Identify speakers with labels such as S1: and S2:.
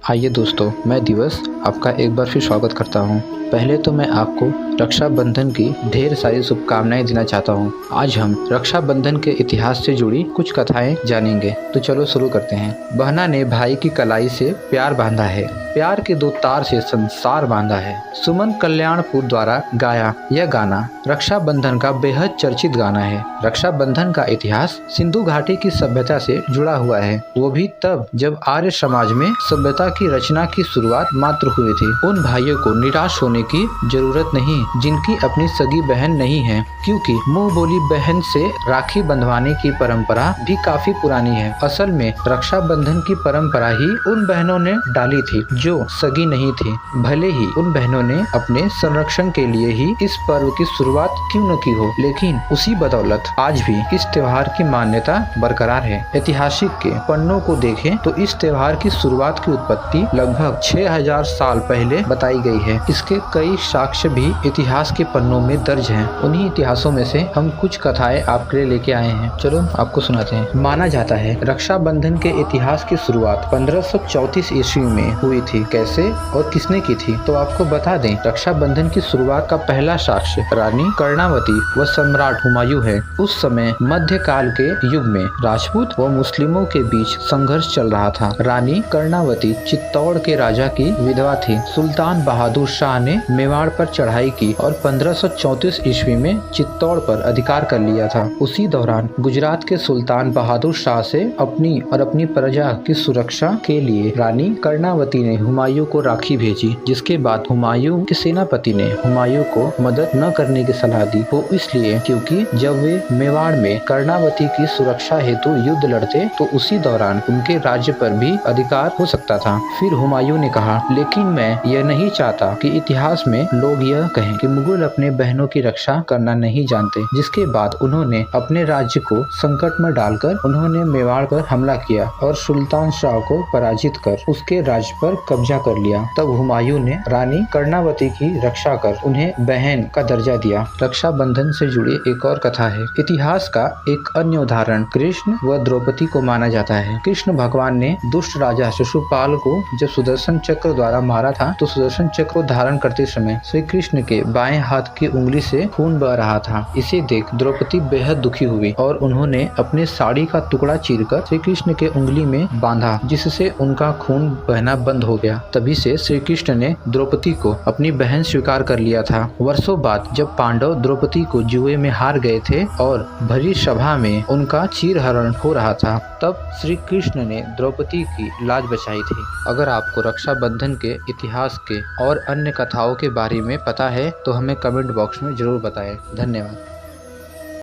S1: आइए दोस्तों, मैं दिवस आपका एक बार फिर स्वागत करता हूँ। पहले तो मैं आपको रक्षाबंधन की ढेर सारी शुभकामनाएं देना चाहता हूँ। आज हम रक्षाबंधन के इतिहास से जुड़ी कुछ कथाएं जानेंगे। तो चलो शुरू करते हैं। बहना ने भाई की कलाई से प्यार बांधा है, प्यार के दो तार से संसार बांधा है। सुमन कल्याणपुर द्वारा गाया यह गाना रक्षाबंधन का बेहद चर्चित गाना है। रक्षाबंधन का इतिहास सिंधु घाटी की सभ्यता से जुड़ा हुआ है, वो भी तब जब आर्य समाज में सभ्यता की रचना की शुरुआत मात्र हुई थी। उन भाइयों को निराश होने की जरूरत नहीं जिनकी अपनी सगी बहन नहीं है, क्योंकि मुंह बोली बहन से राखी बंधवाने की परंपरा भी काफी पुरानी है। असल में रक्षाबंधन की परंपरा ही उन बहनों ने डाली थी जो सगी नहीं थी। भले ही उन बहनों ने अपने संरक्षण के लिए ही इस पर्व की शुरुआत क्यों न की हो, लेकिन उसी बदौलत आज भी इस त्योहार की मान्यता बरकरार है। ऐतिहासिक के पन्नों को देखें तो इस त्योहार की शुरुआत की उत्पत्ति लगभग 6000 साल पहले बताई गई है। इसके कई साक्ष्य भी इतिहास के पन्नों में दर्ज हैं। उन्हीं इतिहासों में से हम कुछ कथाएं आपके लिए लेके आए हैं। चलो आपको सुनाते हैं। माना जाता है रक्षाबंधन के इतिहास की शुरुआत 1534 ईस्वी में हुई थी। कैसे और किसने की थी, तो आपको बता दें, रक्षाबंधन की शुरुआत का पहला साक्ष्य रानी कर्णावती व सम्राट हुमायूं है। उस समय मध्यकाल के युग में राजपूत व मुस्लिमों के बीच संघर्ष चल रहा था। रानी कर्णावती चित्तौड़ के राजा की विधवा थी। सुल्तान बहादुर शाह ने मेवाड़ पर चढ़ाई की और 1534 ईस्वी में चित्तौड़ पर अधिकार कर लिया था। उसी दौरान गुजरात के सुल्तान बहादुर शाह से अपनी प्रजा की सुरक्षा के लिए रानी कर्णावती ने हुमायूं को राखी भेजी, जिसके बाद हुमायूं के सेनापति ने हुमायूं को मदद न करने की सलाह दी। वो इसलिए क्योंकि जब वे मेवाड़ में कर्णावती की सुरक्षा हेतु युद्ध लड़ते तो उसी दौरान उनके राज्य पर भी अधिकार हो सकता था। फिर हुमायूं ने कहा, लेकिन मैं यह नहीं चाहता कि इतिहास में लोग यह कहें कि मुगल अपने बहनों की रक्षा करना नहीं जानते। जिसके बाद उन्होंने अपने राज्य को संकट में डालकर उन्होंने मेवाड़ पर हमला किया और सुल्तान शाह को पराजित कर उसके राज्य पर कब्जा कर लिया। तब हुमायूं ने रानी कर्णावती की रक्षा कर उन्हें बहन का दर्जा दिया। रक्षाबंधन से जुड़ी एक और कथा है। इतिहास का एक अन्य उदाहरण कृष्ण व द्रौपदी को माना जाता है। कृष्ण भगवान ने दुष्ट राजा शिशुपाल को जब सुदर्शन चक्र द्वारा मारा था तो सुदर्शन चक्र को धारण करते समय श्री कृष्ण के बाएं हाथ की उंगली से खून बह रहा था। इसे देख द्रौपदी बेहद दुखी हुई और उन्होंने अपने साड़ी का टुकड़ा चीरकर श्री कृष्ण के उंगली में बांधा, जिससे उनका खून बहना बंद हो गया। तभी से श्री कृष्ण ने द्रौपदी को अपनी बहन स्वीकार कर लिया था। वर्षों बाद जब पांडव द्रौपदी को जुए में हार गए थे और भरी सभा में उनका चीरहरण हो रहा था, तब श्री कृष्ण ने द्रौपदी की लाज बचाई थी। अगर आपको रक्षाबंधन के इतिहास के और अन्य कथाओं के बारे में पता है तो हमें कमेंट बॉक्स में जरूर बताएं। धन्यवाद।